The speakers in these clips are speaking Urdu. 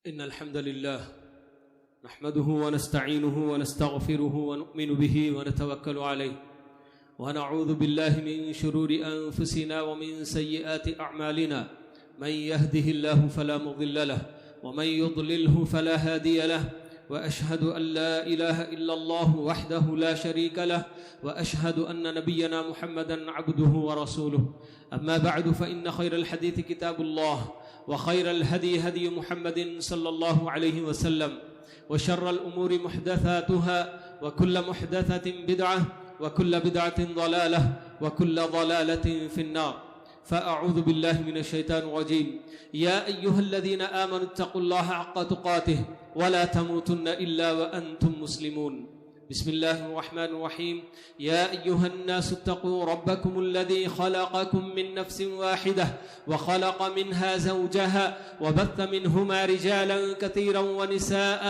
إن الحمد لله نحمده ونستعينه ونستغفره ونؤمن به ونتوكل عليه ونعوذ بالله من شرور أنفسنا ومن سيئات أعمالنا من يهده الله فلا مضل له ومن يضلله فلا هادي له وأشهد أن لا إله إلا الله وحده لا شريك له وأشهد أن نبينا محمدا عبده ورسوله أما بعد فإن خير الحديث كتاب الله وخير الهدي هدي محمد صلى الله عليه وسلم وشر الأمور محدثاتها وكل محدثة بدعة وكل بدعة ضلالة وكل ضلالة في النار فأعوذ بالله من الشيطان الرجيم يا أيها الذين آمنوا اتقوا الله حق تقاته ولا تموتن إلا وأنتم مسلمون بسم الله الرحمن الرحيم يا أيها الناس اتقوا ربكم الذي خلقكم من نفس واحدة وخلق منها زوجها وبث منهما رجالا كثيرا ونساء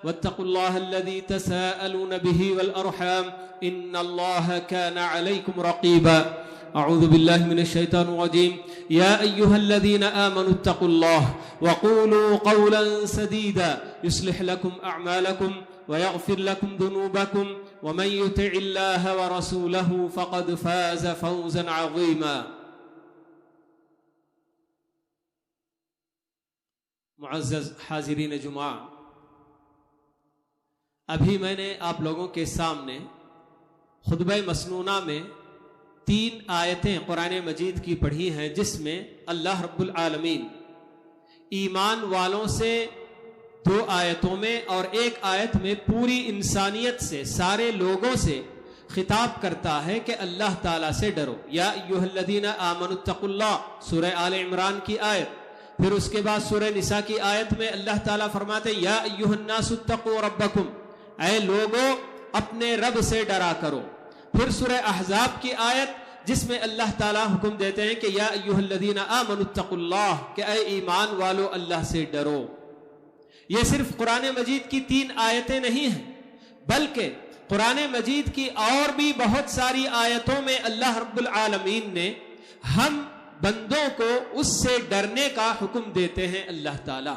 واتقوا الله الذي تساءلون به والأرحام إن الله كان عليكم رقيبا أعوذ بالله من الشيطان الرجيم يا أيها الذين آمنوا اتقوا الله وقولوا قولا سديدا يصلح لكم أعمالكم ويغفر لكم ذنوبكم ومن يطع الله ورسوله فقد فاز فوزا عظيما معزز حاضرین جمعہ، ابھی میں نے آپ لوگوں کے سامنے خطبہ مسنونہ میں 3 آیتیں قرآن مجید کی پڑھی ہیں، جس میں اللہ رب العالمین ایمان والوں سے 2 آیتوں میں اور 1 آیت میں پوری انسانیت سے، سارے لوگوں سے خطاب کرتا ہے کہ اللہ تعالیٰ سے ڈرو۔ یا ایھا الذین آمنوا اتقوا اللہ، سورہ آل عمران کی آیت۔ پھر اس کے بعد سورہ نساء کی آیت میں اللہ تعالیٰ فرماتے ہیں یا ایھا الناس اتقوا ربکم، اے لوگو اپنے رب سے ڈرا کرو۔ پھر سورہ احزاب کی آیت جس میں اللہ تعالیٰ حکم دیتے ہیں کہ یا ایھا الذین آمنوا اتقوا اللہ، کہ اے ایمان والو اللہ سے ڈرو۔ یہ صرف قرآن مجید کی 3 آیتیں نہیں ہیں، بلکہ قرآن مجید کی اور بھی بہت ساری آیتوں میں اللہ رب العالمین نے ہم بندوں کو اس سے ڈرنے کا حکم دیتے ہیں اللہ تعالیٰ۔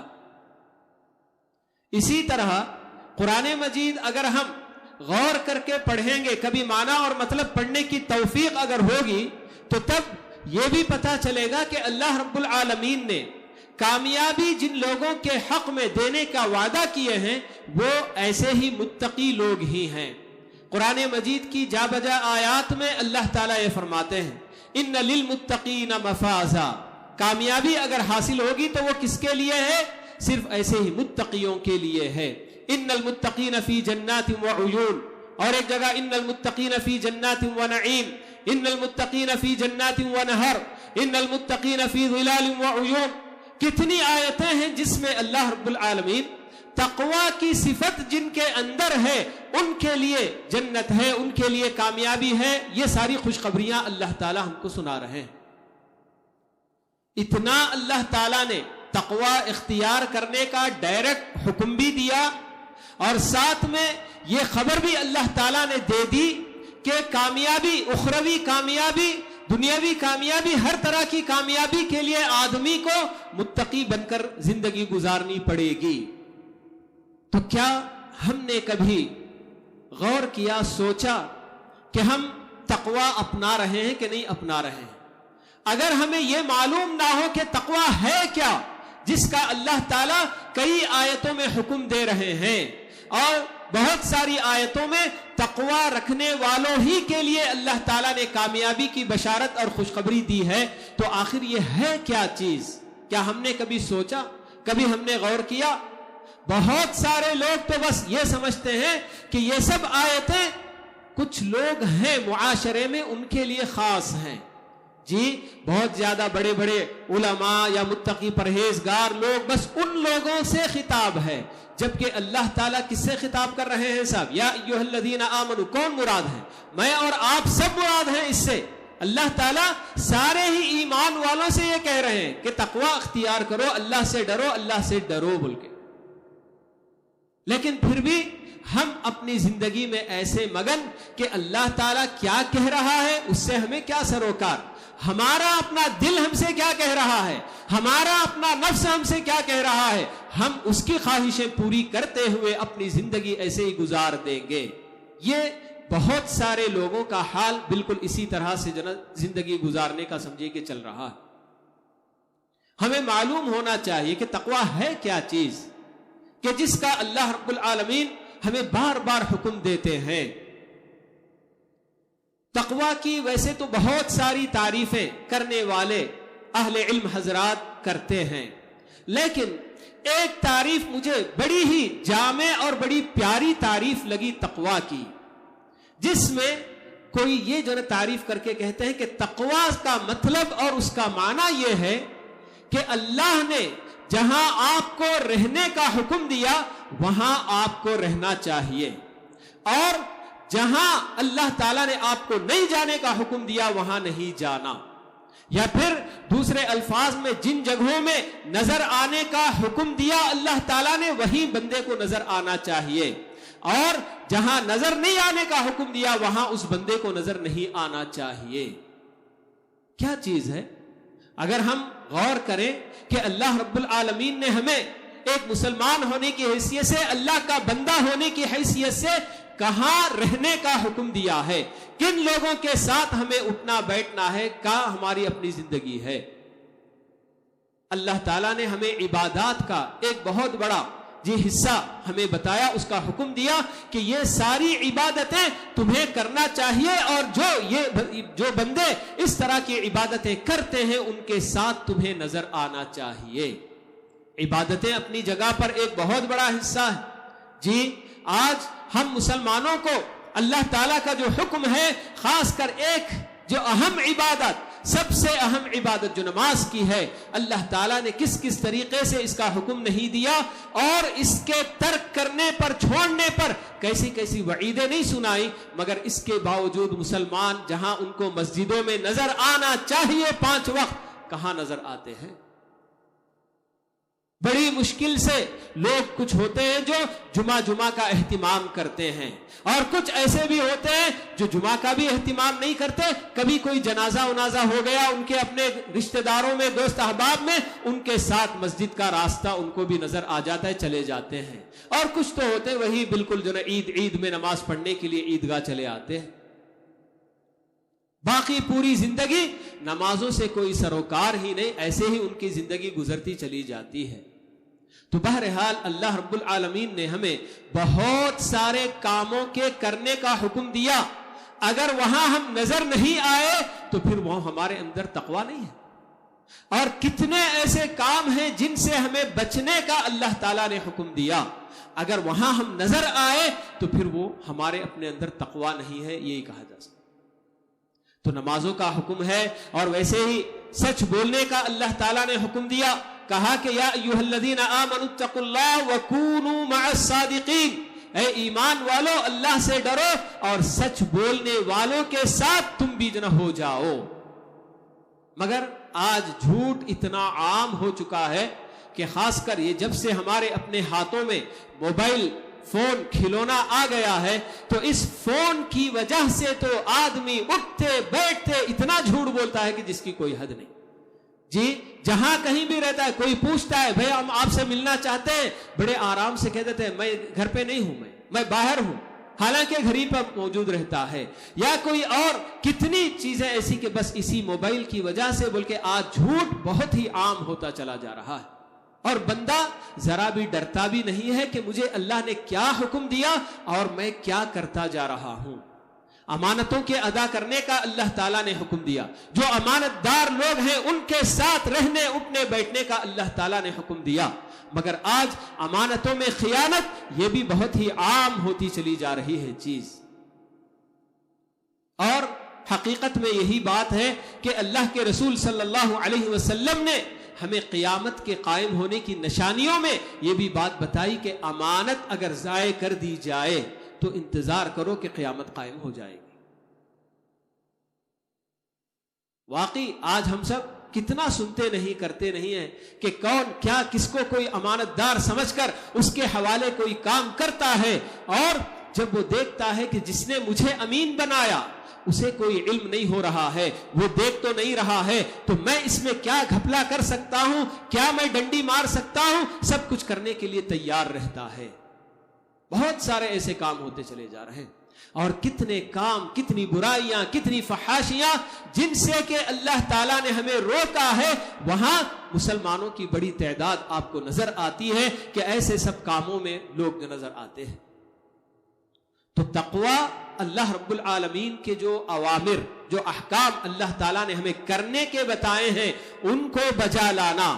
اسی طرح قرآن مجید اگر ہم غور کر کے پڑھیں گے، کبھی معنی اور مطلب پڑھنے کی توفیق اگر ہوگی تو تب یہ بھی پتہ چلے گا کہ اللہ رب العالمین نے کامیابی جن لوگوں کے حق میں دینے کا وعدہ کیے ہیں وہ ایسے ہی متقی لوگ ہی ہیں۔ قرآن مجید کی جا بجا آیات میں اللہ تعالیٰ یہ فرماتے ہیں ان للمتقین مفازا، کامیابی اگر حاصل ہوگی تو وہ کس کے لیے ہے؟ صرف ایسے ہی متقیوں کے لیے ہے۔ ان المتقین فی جنات وعیون، اور ایک جگہ ان المتقین فی جنات ونعیم، ان المتقین فی جنات ونہر، ان المتقین فی ظلال وعیون۔ کتنی آیتیں ہیں جس میں اللہ رب العالمین تقوی کی صفت جن کے اندر ہے ان کے لیے جنت ہے، ان کے لیے کامیابی ہے، یہ ساری خوشخبریاں اللہ تعالیٰ ہم کو سنا رہے ہیں۔ اتنا اللہ تعالیٰ نے تقوی اختیار کرنے کا ڈائریکٹ حکم بھی دیا، اور ساتھ میں یہ خبر بھی اللہ تعالیٰ نے دے دی کہ کامیابی، اخروی کامیابی، دنیاوی کامیابی، ہر طرح کی کامیابی کے لیے آدمی کو متقی بن کر زندگی گزارنی پڑے گی۔ تو کیا ہم نے کبھی غور کیا، سوچا کہ ہم تقوی اپنا رہے ہیں کہ نہیں اپنا رہے ہیں؟ اگر ہمیں یہ معلوم نہ ہو کہ تقوی ہے کیا، جس کا اللہ تعالیٰ کئی آیتوں میں حکم دے رہے ہیں، اور بہت ساری آیتوں میں تقوی رکھنے والوں ہی کے لیے اللہ تعالیٰ نے کامیابی کی بشارت اور خوشخبری دی ہے، تو آخر یہ ہے کیا چیز؟ کیا ہم نے کبھی سوچا، کبھی ہم نے غور کیا؟ بہت سارے لوگ تو بس یہ سمجھتے ہیں کہ یہ سب آیتیں کچھ لوگ ہیں معاشرے میں ان کے لیے خاص ہیں، جی بہت زیادہ بڑے بڑے علماء یا متقی پرہیزگار لوگ، بس ان لوگوں سے خطاب ہے۔ جبکہ اللہ تعالیٰ کس سے خطاب کر رہے ہیں صاحب؟ یا ایھا الذین آمنوا، کون مراد ہے؟ میں اور آپ سب مراد ہیں اس سے۔ اللہ تعالیٰ سارے ہی ایمان والوں سے یہ کہہ رہے ہیں کہ تقوی اختیار کرو، اللہ سے ڈرو، اللہ سے ڈرو بول کے۔ لیکن پھر بھی ہم اپنی زندگی میں ایسے مگن کہ اللہ تعالیٰ کیا کہہ رہا ہے اس سے ہمیں کیا سروکار، ہمارا اپنا دل ہم سے کیا کہہ رہا ہے، ہمارا اپنا نفس ہم سے کیا کہہ رہا ہے، ہم اس کی خواہشیں پوری کرتے ہوئے اپنی زندگی ایسے ہی گزار دیں گے۔ یہ بہت سارے لوگوں کا حال بالکل اسی طرح سے زندگی گزارنے کا سمجھے کہ چل رہا ہے۔ ہمیں معلوم ہونا چاہیے کہ تقویٰ ہے کیا چیز، کہ جس کا اللہ رب العالمین ہمیں بار بار حکم دیتے ہیں۔ تقویٰ کی ویسے تو بہت ساری تعریفیں کرنے والے اہل علم حضرات کرتے ہیں، لیکن ایک تعریف مجھے بڑی ہی جامع اور بڑی پیاری تعریف لگی تقویٰ کی، جس میں کوئی یہ جو تعریف کر کے کہتے ہیں کہ تقویٰ کا مطلب اور اس کا معنی یہ ہے کہ اللہ نے جہاں آپ کو رہنے کا حکم دیا وہاں آپ کو رہنا چاہیے، اور جہاں اللہ تعالیٰ نے آپ کو نہیں جانے کا حکم دیا وہاں نہیں جانا، یا پھر دوسرے الفاظ میں جن جگہوں میں نظر آنے کا حکم دیا اللہ تعالیٰ نے وہیں بندے کو نظر آنا چاہیے، اور جہاں نظر نہیں آنے کا حکم دیا وہاں اس بندے کو نظر نہیں آنا چاہیے۔ کیا چیز ہے؟ اگر ہم غور کریں کہ اللہ رب العالمین نے ہمیں ایک مسلمان ہونے کی حیثیت سے، اللہ کا بندہ ہونے کی حیثیت سے کہاں رہنے کا حکم دیا ہے، کن لوگوں کے ساتھ ہمیں اٹھنا بیٹھنا ہے، کہاں ہماری اپنی زندگی ہے۔ اللہ تعالیٰ نے ہمیں عبادات کا ایک بہت بڑا حصہ ہمیں بتایا، اس کا حکم دیا کہ یہ ساری عبادتیں تمہیں کرنا چاہیے، اور جو بندے اس طرح کی عبادتیں کرتے ہیں ان کے ساتھ تمہیں نظر آنا چاہیے۔ عبادتیں اپنی جگہ پر ایک بہت بڑا حصہ ہے۔ جی آج ہم مسلمانوں کو اللہ تعالیٰ کا جو حکم ہے، خاص کر ایک جو اہم عبادت، سب سے اہم عبادت جو نماز کی ہے، اللہ تعالیٰ نے کس کس طریقے سے اس کا حکم نہیں دیا، اور اس کے ترک کرنے پر، چھوڑنے پر کیسی کیسی وعیدیں نہیں سنائی، مگر اس کے باوجود مسلمان جہاں ان کو مسجدوں میں نظر آنا چاہیے 5 وقت، کہاں نظر آتے ہیں؟ بڑی مشکل سے لوگ کچھ ہوتے ہیں جو جمعہ کا اہتمام کرتے ہیں، اور کچھ ایسے بھی ہوتے ہیں جو جمعہ کا بھی اہتمام نہیں کرتے، کبھی کوئی جنازہ ونازہ ہو گیا ان کے اپنے رشتہ داروں میں، دوست احباب میں، ان کے ساتھ مسجد کا راستہ ان کو بھی نظر آ جاتا ہے، چلے جاتے ہیں۔ اور کچھ تو ہوتے ہیں وہی بالکل جو عید میں نماز پڑھنے کے لیے عیدگاہ چلے آتے ہیں، باقی پوری زندگی نمازوں سے کوئی سروکار ہی نہیں، ایسے ہی ان کی زندگی گزرتی چلی جاتی ہے۔ تو بہرحال اللہ رب العالمین نے ہمیں بہت سارے کاموں کے کرنے کا حکم دیا، اگر وہاں ہم نظر نہیں آئے تو پھر وہ ہمارے اندر تقویٰ نہیں ہے۔ اور کتنے ایسے کام ہیں جن سے ہمیں بچنے کا اللہ تعالیٰ نے حکم دیا، اگر وہاں ہم نظر آئے تو پھر وہ ہمارے اپنے اندر تقویٰ نہیں ہے، یہی کہا جا سکتا۔ تو نمازوں کا حکم ہے، اور ویسے ہی سچ بولنے کا اللہ تعالیٰ نے حکم دیا، کہا کہ یا ایھا الذین آمنوا اتقوا اللہ وکونوا مع الصادقین، اے ایمان والو اللہ سے ڈرو اور سچ بولنے والوں کے ساتھ تم بھی جنہ ہو جاؤ۔ مگر آج جھوٹ اتنا عام ہو چکا ہے کہ خاص کر یہ جب سے ہمارے اپنے ہاتھوں میں موبائل فون کھلونا آ گیا ہے، تو اس فون کی وجہ سے تو آدمی اٹھتے بیٹھتے اتنا جھوٹ بولتا ہے کہ جس کی کوئی حد نہیں۔ جی جہاں کہیں بھی رہتا ہے، کوئی پوچھتا ہے بھئی ہم آپ سے ملنا چاہتے ہیں، بڑے آرام سے کہہ دیتے ہیں میں گھر پہ نہیں ہوں، میں باہر ہوں، حالانکہ گھر ہی پر موجود رہتا ہے۔ یا کوئی اور کتنی چیزیں ایسی کہ بس اسی موبائل کی وجہ سے، بلکہ آج جھوٹ بہت ہی عام ہوتا چلا جا رہا ہے، اور بندہ ذرا بھی ڈرتا بھی نہیں ہے کہ مجھے اللہ نے کیا حکم دیا اور میں کیا کرتا جا رہا ہوں۔ امانتوں کے ادا کرنے کا اللہ تعالیٰ نے حکم دیا، جو امانت دار لوگ ہیں ان کے ساتھ رہنے اٹھنے بیٹھنے کا اللہ تعالیٰ نے حکم دیا، مگر آج امانتوں میں خیانت یہ بھی بہت ہی عام ہوتی چلی جا رہی ہے چیز۔ اور حقیقت میں یہی بات ہے کہ اللہ کے رسول صلی اللہ علیہ وسلم نے ہمیں قیامت کے قائم ہونے کی نشانیوں میں یہ بھی بات بتائی کہ امانت اگر ضائع کر دی جائے تو انتظار کرو کہ قیامت قائم ہو جائے گی۔ واقعی آج ہم سب کتنا سنتے نہیں کرتے نہیں ہیں کہ کون کیا کس کو کوئی امانت دار سمجھ کر اس کے حوالے کوئی کام کرتا ہے، اور جب وہ دیکھتا ہے کہ جس نے مجھے امین بنایا اسے کوئی علم نہیں ہو رہا ہے، وہ دیکھ تو نہیں رہا ہے، تو میں اس میں کیا گھپلا کر سکتا ہوں، کیا میں ڈنڈی مار سکتا ہوں، سب کچھ کرنے کے لیے تیار رہتا ہے۔ بہت سارے ایسے کام ہوتے چلے جا رہے ہیں، اور کتنے کام، کتنی برائیاں، کتنی فحاشیاں جن سے کہ اللہ تعالیٰ نے ہمیں روکا ہے، وہاں مسلمانوں کی بڑی تعداد آپ کو نظر آتی ہے کہ ایسے سب کاموں میں لوگ نظر آتے ہیں۔ تو تقوی اللہ رب العالمین کے جو اوامر، جو احکام اللہ تعالیٰ نے ہمیں کرنے کے بتائے ہیں ان کو بجا لانا،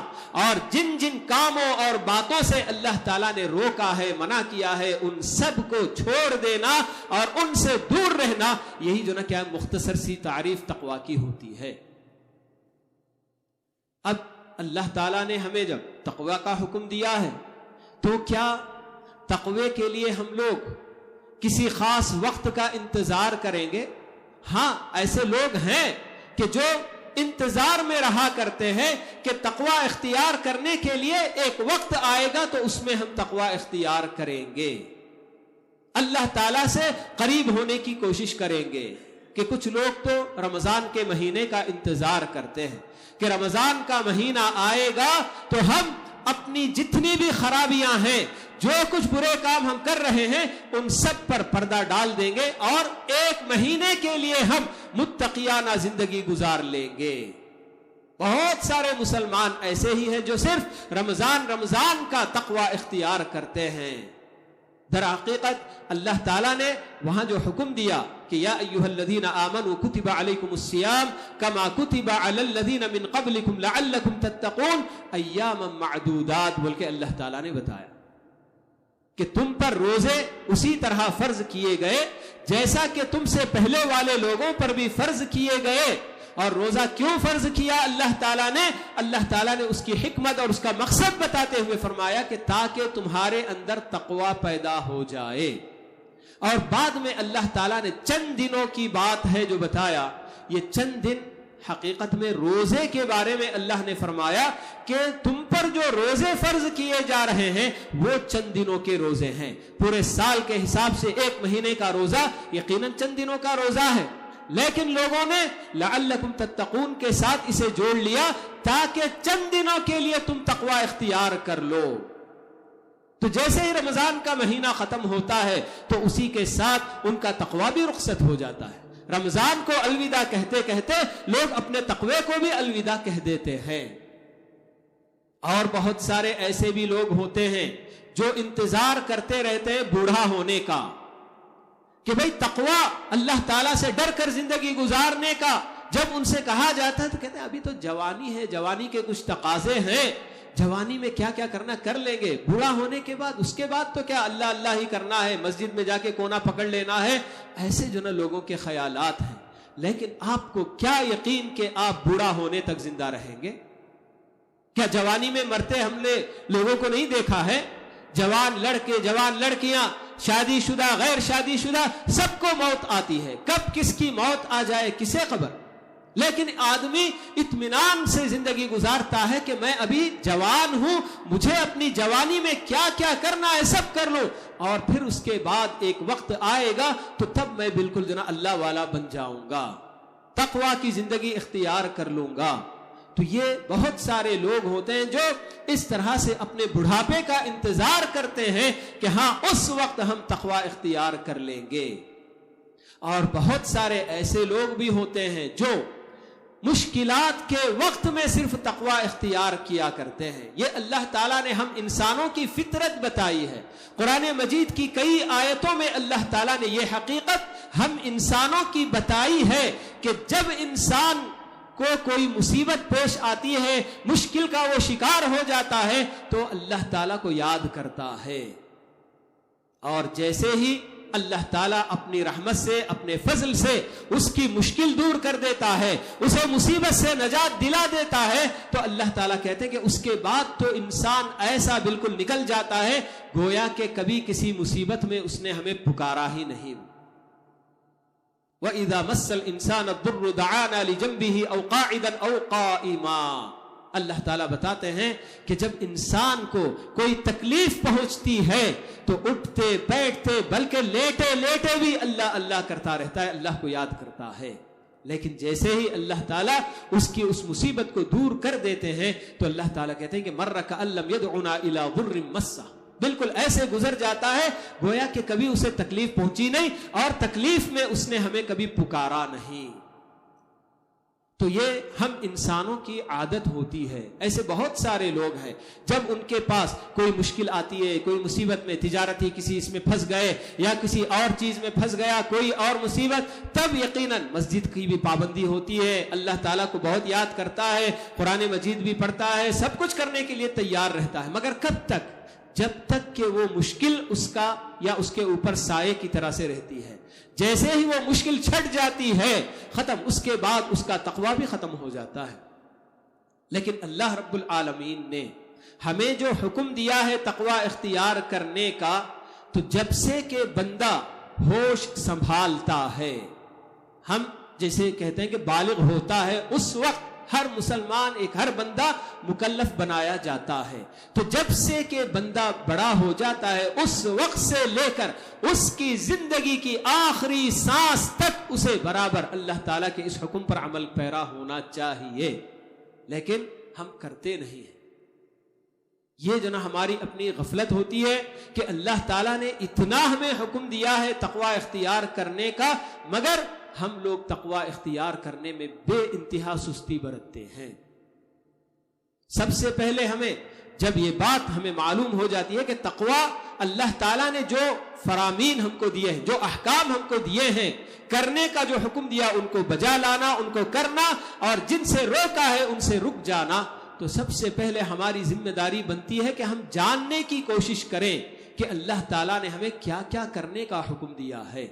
اور جن جن کاموں اور باتوں سے اللہ تعالیٰ نے روکا ہے، منع کیا ہے، ان سب کو چھوڑ دینا اور ان سے دور رہنا، یہی جو نا کیا مختصر سی تعریف تقوی کی ہوتی ہے۔ اب اللہ تعالیٰ نے ہمیں جب تقوی کا حکم دیا ہے تو کیا تقوی کے لیے ہم لوگ کسی خاص وقت کا انتظار کریں گے؟ ہاں، ایسے لوگ ہیں کہ جو انتظار میں رہا کرتے ہیں کہ تقوی اختیار کرنے کے لیے ایک وقت آئے گا تو اس میں ہم تقوی اختیار کریں گے، اللہ تعالیٰ سے قریب ہونے کی کوشش کریں گے۔ کہ کچھ لوگ تو رمضان کے مہینے کا انتظار کرتے ہیں کہ رمضان کا مہینہ آئے گا تو ہم اپنی جتنی بھی خرابیاں ہیں، جو کچھ برے کام ہم کر رہے ہیں، ان سب پر پردہ ڈال دیں گے اور ایک مہینے کے لیے ہم متقیانہ زندگی گزار لیں گے۔ بہت سارے مسلمان ایسے ہی ہیں جو صرف رمضان کا تقوی اختیار کرتے ہیں۔ در حقیقت اللہ تعالیٰ نے وہاں جو حکم دیا کہ یا ایھا الذین آمنوا کتب علیکم الصیام کما کتب علی الذین من قبلکم لعلکم تتقون ایاما معدودات، بلکہ اللہ تعالیٰ نے بتایا کہ تم پر روزے اسی طرح فرض کیے گئے جیسا کہ تم سے پہلے والے لوگوں پر بھی فرض کیے گئے۔ اور روزہ کیوں فرض کیا اللہ تعالیٰ نے اس کی حکمت اور اس کا مقصد بتاتے ہوئے فرمایا کہ تاکہ تمہارے اندر تقوی پیدا ہو جائے۔ اور بعد میں اللہ تعالیٰ نے چند دنوں کی بات ہے جو بتایا، یہ چند دن حقیقت میں روزے کے بارے میں اللہ نے فرمایا کہ تم پر جو روزے فرض کیے جا رہے ہیں وہ چند دنوں کے روزے ہیں۔ پورے سال کے حساب سے ایک مہینے کا روزہ یقیناً چند دنوں کا روزہ ہے، لیکن لوگوں نے لعلکم تتقون کے ساتھ اسے جوڑ لیا تاکہ چند دنوں کے لیے تم تقوی اختیار کر لو۔ تو جیسے ہی رمضان کا مہینہ ختم ہوتا ہے تو اسی کے ساتھ ان کا تقوی بھی رخصت ہو جاتا ہے۔ رمضان کو الوداع کہتے کہتے لوگ اپنے تقوی کو بھی الوداع کہہ دیتے ہیں۔ اور بہت سارے ایسے بھی لوگ ہوتے ہیں جو انتظار کرتے رہتے ہیں بوڑھا ہونے کا، کہ بھئی تقوی اللہ تعالیٰ سے ڈر کر زندگی گزارنے کا۔ جب ان سے کہا جاتا ہے تو کہتے ہیں ابھی تو جوانی ہے، جوانی کے کچھ تقاضے ہیں، جوانی میں کیا کیا کرنا کر لیں گے، بوڑھا ہونے کے بعد اس کے بعد تو کیا اللہ اللہ ہی کرنا ہے، مسجد میں جا کے کونا پکڑ لینا ہے۔ ایسے جو نا لوگوں کے خیالات ہیں، لیکن آپ کو کیا یقین کہ آپ بوڑھا ہونے تک زندہ رہیں گے؟ کیا جوانی میں مرتے ہم نے لوگوں کو نہیں دیکھا ہے؟ جوان لڑکے، جوان لڑکیاں، شادی شدہ، غیر شادی شدہ، سب کو موت آتی ہے۔ کب کس کی موت آ جائے کسے خبر؟ لیکن آدمی اطمینان سے زندگی گزارتا ہے کہ میں ابھی جوان ہوں، مجھے اپنی جوانی میں کیا کیا کرنا ہے سب کر لوں، اور پھر اس کے بعد ایک وقت آئے گا تو تب میں بالکل جو نا اللہ والا بن جاؤں گا، تقوی کی زندگی اختیار کر لوں گا۔ تو یہ بہت سارے لوگ ہوتے ہیں جو اس طرح سے اپنے بڑھاپے کا انتظار کرتے ہیں کہ ہاں اس وقت ہم تقوی اختیار کر لیں گے۔ اور بہت سارے ایسے لوگ بھی ہوتے ہیں جو مشکلات کے وقت میں صرف تقوی اختیار کیا کرتے ہیں۔ یہ اللہ تعالیٰ نے ہم انسانوں کی فطرت بتائی ہے۔ قرآن مجید کی کئی آیتوں میں اللہ تعالیٰ نے یہ حقیقت ہم انسانوں کی بتائی ہے کہ جب انسان کو کوئی مصیبت پیش آتی ہے، مشکل کا وہ شکار ہو جاتا ہے تو اللہ تعالیٰ کو یاد کرتا ہے، اور جیسے ہی اللہ تعالیٰ اپنی رحمت سے، اپنے فضل سے اس کی مشکل دور کر دیتا ہے، اسے مصیبت سے نجات دلا دیتا ہے، تو اللہ تعالیٰ کہتے ہیں کہ اس کے بعد تو انسان ایسا بالکل نکل جاتا ہے گویا کہ کبھی کسی مصیبت میں اس نے ہمیں پکارا ہی نہیں۔ وَإِذَا مَسَّ الْإِنسَانَ الضُّرُّ دَعَانَا لِجَنبِهِ أَوْ قَاعِدًا أَوْ قَائِمًا۔ اللہ تعالیٰ بتاتے ہیں کہ جب انسان کو کوئی تکلیف پہنچتی ہے تو اٹھتے بیٹھتے بلکہ لیٹے لیٹے بھی اللہ اللہ کرتا رہتا ہے، اللہ کو یاد کرتا ہے. لیکن جیسے ہی اللہ تعالیٰ اس کی اس مصیبت کو دور کر دیتے ہیں تو اللہ تعالیٰ کہتے ہیں کہ مر کأن لم يدعنا إلى ضر مسہ، بالکل ایسے گزر جاتا ہے گویا کہ کبھی اسے تکلیف پہنچی نہیں اور تکلیف میں اس نے ہمیں کبھی پکارا نہیں. تو یہ ہم انسانوں کی عادت ہوتی ہے. ایسے بہت سارے لوگ ہیں جب ان کے پاس کوئی مشکل آتی ہے، کوئی مصیبت میں، تجارتی کسی اس میں پھنس گئے یا کسی اور چیز میں پھنس گیا، کوئی اور مصیبت، تب یقیناً مسجد کی بھی پابندی ہوتی ہے، اللہ تعالیٰ کو بہت یاد کرتا ہے، قرآن مجید بھی پڑھتا ہے، سب کچھ کرنے کے لیے تیار رہتا ہے. مگر کب تک؟ جب تک کہ وہ مشکل اس کا یا اس کے اوپر سائے کی طرح سے رہتی ہے. جیسے ہی وہ مشکل چھٹ جاتی ہے ختم، اس کے بعد اس کا تقویٰ بھی ختم ہو جاتا ہے. لیکن اللہ رب العالمین نے ہمیں جو حکم دیا ہے تقویٰ اختیار کرنے کا، تو جب سے کہ بندہ ہوش سنبھالتا ہے، ہم جیسے کہتے ہیں کہ بالغ ہوتا ہے، اس وقت ہر مسلمان ہر بندہ مکلف بنایا جاتا ہے. تو جب سے کہ بندہ بڑا ہو جاتا ہے اس وقت سے لے کر اس کی زندگی کی آخری سانس تک اسے برابر اللہ تعالیٰ کے اس حکم پر عمل پیرا ہونا چاہیے. لیکن ہم کرتے نہیں ہیں. یہ جو نا ہماری اپنی غفلت ہوتی ہے کہ اللہ تعالیٰ نے اتنا ہمیں حکم دیا ہے تقویٰ اختیار کرنے کا، مگر ہم لوگ تقویٰ اختیار کرنے میں بے انتہا سستی برتتے ہیں. سب سے پہلے ہمیں جب یہ بات ہمیں معلوم ہو جاتی ہے کہ تقویٰ اللہ تعالیٰ نے جو فرامین ہم کو دیے ہیں، جو احکام ہم کو دیے ہیں، کرنے کا جو حکم دیا ان کو بجا لانا، ان کو کرنا، اور جن سے روکا ہے ان سے رک جانا، تو سب سے پہلے ہماری ذمہ داری بنتی ہے کہ ہم جاننے کی کوشش کریں کہ اللہ تعالیٰ نے ہمیں کیا کیا کرنے کا حکم دیا ہے.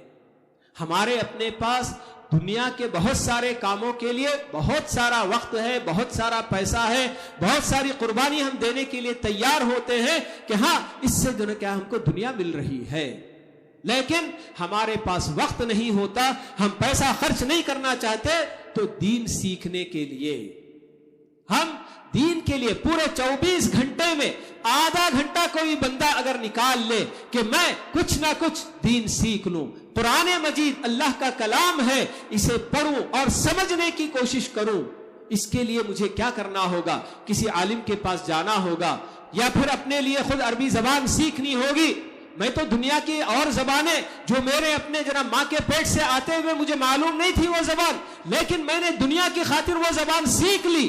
ہمارے اپنے پاس دنیا کے بہت سارے کاموں کے لیے بہت سارا وقت ہے، بہت سارا پیسہ ہے، بہت ساری قربانی ہم دینے کے لیے تیار ہوتے ہیں کہ ہاں اس سے جو کیا ہم کو دنیا مل رہی ہے. لیکن ہمارے پاس وقت نہیں ہوتا، ہم پیسہ خرچ نہیں کرنا چاہتے. تو دین سیکھنے کے لیے ہم دین کے لیے پورے 24 گھنٹے میں آدھا گھنٹہ کوئی بندہ اگر نکال لے کہ میں کچھ نہ کچھ دین سیکھ لوں، قرآن مجید اللہ کا کلام ہے، اسے پڑھوں اور سمجھنے کی کوشش کروں، اس کے لیے مجھے کیا کرنا ہوگا؟ کسی عالم کے پاس جانا ہوگا، یا پھر اپنے لیے خود عربی زبان سیکھنی ہوگی. میں تو دنیا کی اور زبانیں جو میرے اپنے جناب ماں کے پیٹ سے آتے ہوئے مجھے معلوم نہیں تھی وہ زبان، لیکن میں نے دنیا کی خاطر وہ زبان سیکھ لی.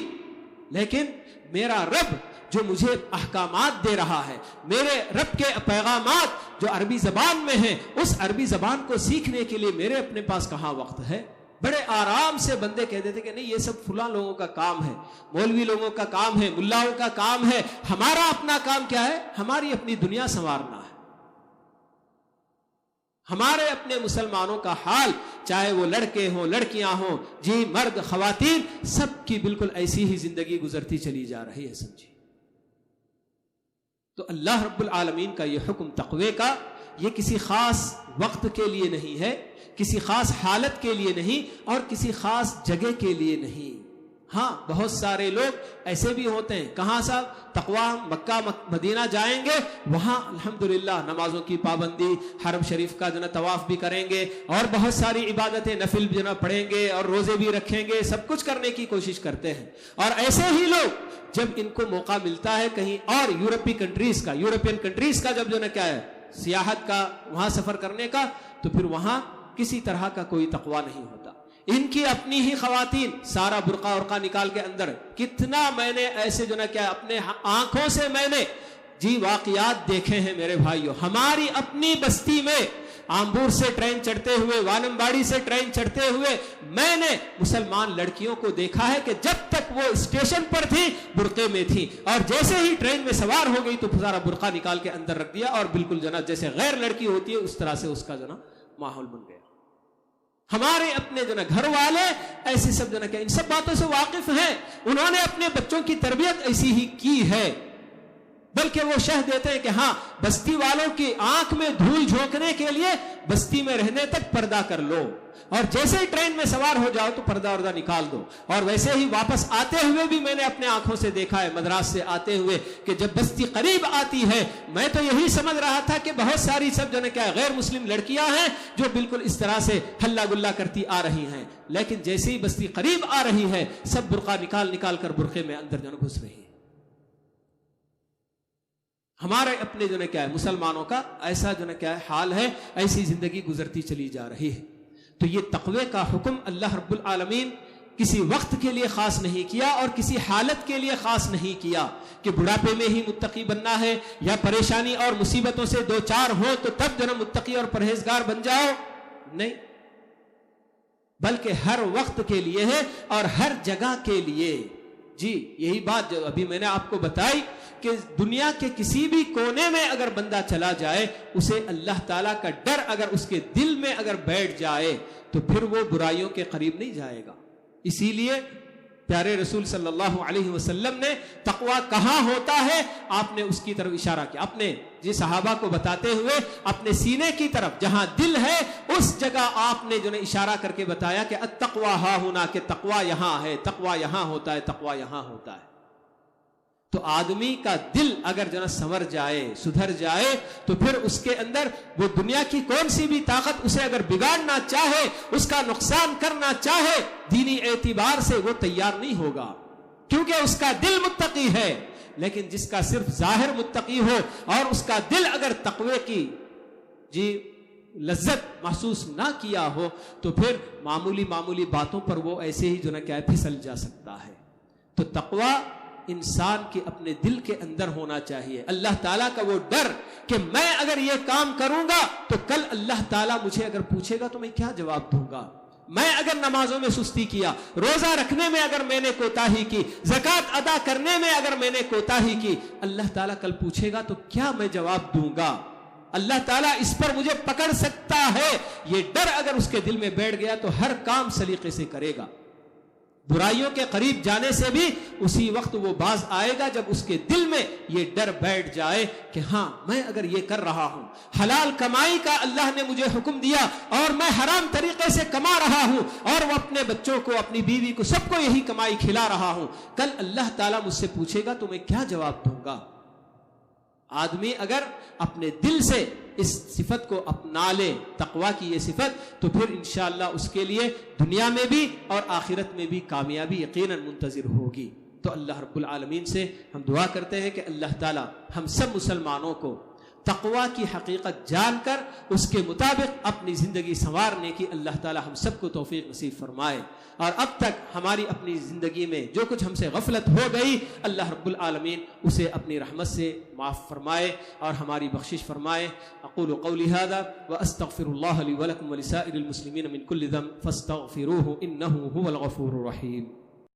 لیکن میرا رب جو مجھے احکامات دے رہا ہے، میرے رب کے پیغامات جو عربی زبان میں ہیں، اس عربی زبان کو سیکھنے کے لیے میرے اپنے پاس کہاں وقت ہے؟ بڑے آرام سے بندے کہہ دیتے کہ نہیں یہ سب فلاں لوگوں کا کام ہے، مولوی لوگوں کا کام ہے، ملاؤں کا کام ہے. ہمارا اپنا کام کیا ہے؟ ہماری اپنی دنیا سنوارنا ہے. ہمارے اپنے مسلمانوں کا حال، چاہے وہ لڑکے ہوں لڑکیاں ہوں، جی مرد خواتین، سب کی بالکل ایسی ہی زندگی گزرتی چلی جا رہی ہے. سمجھیے تو اللہ رب العالمین کا یہ حکم تقوی کا، یہ کسی خاص وقت کے لیے نہیں ہے، کسی خاص حالت کے لیے نہیں، اور کسی خاص جگہ کے لیے نہیں. ہاں بہت سارے لوگ ایسے بھی ہوتے ہیں، کہاں صاحب؟ تقویٰ مکہ مدینہ جائیں گے، وہاں الحمدللہ نمازوں کی پابندی، حرم شریف کا جو نا طواف بھی کریں گے، اور بہت ساری عبادتیں نفل جو نا پڑھیں گے، اور روزے بھی رکھیں گے، سب کچھ کرنے کی کوشش کرتے ہیں. اور ایسے ہی لوگ جب ان کو موقع ملتا ہے کہیں اور یورپین کنٹریز کا جب جو نا کیا ہے سیاحت کا، وہاں سفر کرنے کا، تو پھر وہاں کسی طرح کا کوئی تقویٰ نہیں ہوتا. ان کی اپنی ہی خواتین سارا برقع ورقع نکال کے اندر، کتنا میں نے ایسے جو نا کیا اپنے آنکھوں سے میں نے جی واقعات دیکھے ہیں میرے بھائیوں. ہماری اپنی بستی میں آمبور سے ٹرین چڑھتے ہوئے، وانمباڑی سے ٹرین چڑھتے ہوئے میں نے مسلمان لڑکیوں کو دیکھا ہے کہ جب تک وہ اسٹیشن پر تھی برقعے میں تھی، اور جیسے ہی ٹرین میں سوار ہو گئی تو سارا برقع نکال کے اندر رکھ دیا، اور بالکل جناب جیسے غیر لڑکی ہوتی ہے اس طرح سے اس کا جو نا ماحول بن گیا. ہمارے اپنے جو نا گھر والے ایسے سب جو نا ان سب باتوں سے واقف ہیں، انہوں نے اپنے بچوں کی تربیت ایسی ہی کی ہے. بلکہ وہ شہ دیتے ہیں کہ ہاں بستی والوں کی آنکھ میں دھول جھونکنے کے لیے بستی میں رہنے تک پردہ کر لو، اور جیسے ہی ٹرین میں سوار ہو جاؤ تو پردہ وردہ نکال دو. اور ویسے ہی واپس آتے ہوئے بھی میں نے اپنے آنکھوں سے دیکھا ہے مدراس سے آتے ہوئے کہ جب بستی قریب آتی ہے میں تو یہی سمجھ رہا تھا کہ بہت ساری سب جو ہے کیا غیر مسلم لڑکیاں ہیں جو بالکل اس طرح سے ہلا گلا کرتی آ رہی ہیں, لیکن جیسے ہی بستی قریب آ رہی ہے سب برقع نکال نکال کر برقعے میں اندر جو گھس رہی ہے. ہمارے اپنے جو ہے کیا ہے مسلمانوں کا ایسا جو ہے کیا ہے حال ہے, ایسی زندگی گزرتی چلی جا رہی ہے. تو یہ تقوی کا حکم اللہ رب العالمین کسی وقت کے لیے خاص نہیں کیا اور کسی حالت کے لیے خاص نہیں کیا کہ بڑھاپے میں ہی متقی بننا ہے یا پریشانی اور مصیبتوں سے دو چار ہو تو تب جو ہے متقی اور پرہیزگار بن جاؤ. نہیں, بلکہ ہر وقت کے لیے ہے اور ہر جگہ کے لیے. جی یہی بات جو ابھی میں نے آپ کو بتائی کہ دنیا کے کسی بھی کونے میں اگر بندہ چلا جائے اسے اللہ تعالیٰ کا ڈر اگر اس کے دل میں اگر بیٹھ جائے تو پھر وہ برائیوں کے قریب نہیں جائے گا. اسی لیے پیارے رسول صلی اللہ علیہ وسلم نے تقوی کہاں ہوتا ہے آپ نے اس کی طرف اشارہ کیا, اپنے جی صحابہ کو بتاتے ہوئے اپنے سینے کی طرف جہاں دل ہے اس جگہ آپ نے جو نے اشارہ کر کے بتایا کہ التقوی ہا ہونا, کہ تقوی یہاں ہے, تقوی یہاں ہوتا ہے, تقوی یہاں ہوتا ہے. تو آدمی کا دل اگر جو ہے سنور جائے سدھر جائے تو پھر اس کے اندر وہ دنیا کی کون سی بھی طاقت اسے اگر بگاڑنا چاہے, اس کا نقصان کرنا چاہے, دینی اعتبار سے وہ تیار نہیں ہوگا کیونکہ اس کا دل متقی ہے. لیکن جس کا صرف ظاہر متقی ہو اور اس کا دل اگر تقوی کی جی لذت محسوس نہ کیا ہو تو پھر معمولی معمولی باتوں پر وہ ایسے ہی جو ہے کیا پھسل جا سکتا ہے. تو تقوی انسان کے اپنے دل کے اندر ہونا چاہیے. اللہ تعالیٰ کا وہ ڈر کہ میں اگر یہ کام کروں گا تو کل اللہ تعالیٰ مجھے اگر پوچھے گا تو میں کیا جواب دوں گا. میں اگر نمازوں میں سستی کیا, روزہ رکھنے میں اگر میں نے کوتاہی کی, زکوٰۃ ادا کرنے میں اگر میں نے کوتاہی کی, اللہ تعالیٰ کل پوچھے گا تو کیا میں جواب دوں گا. اللہ تعالیٰ اس پر مجھے پکڑ سکتا ہے. یہ ڈر اگر اس کے دل میں بیٹھ گیا تو ہر کام سلیقے سے کرے گا. برائیوں کے قریب جانے سے بھی اسی وقت وہ باز آئے گا جب اس کے دل میں یہ ڈر بیٹھ جائے کہ ہاں میں اگر یہ کر رہا ہوں, حلال کمائی کا اللہ نے مجھے حکم دیا اور میں حرام طریقے سے کما رہا ہوں اور وہ اپنے بچوں کو اپنی بیوی کو سب کو یہی کمائی کھلا رہا ہوں, کل اللہ تعالیٰ مجھ سے پوچھے گا تو میں کیا جواب دوں گا. آدمی اگر اپنے دل سے اس صفت کو اپنا لے, تقوی کی یہ صفت, تو پھر انشاءاللہ اس کے لیے دنیا میں بھی اور آخرت میں بھی کامیابی یقیناً منتظر ہوگی. تو اللہ رب العالمین سے ہم دعا کرتے ہیں کہ اللہ تعالی ہم سب مسلمانوں کو تقوی کی حقیقت جان کر اس کے مطابق اپنی زندگی سنوارنے کی اللہ تعالی ہم سب کو توفیق نصیب فرمائے. اور اب تک ہماری اپنی زندگی میں جو کچھ ہم سے غفلت ہو گئی اللہ رب العالمین اسے اپنی رحمت سے معاف فرمائے اور ہماری بخشش فرمائے. اقول قولی هذا واستغفر الله لي ولكم ولسائر المسلمين من كل ذنب فاستغفروه انه هو الغفور الرحيم.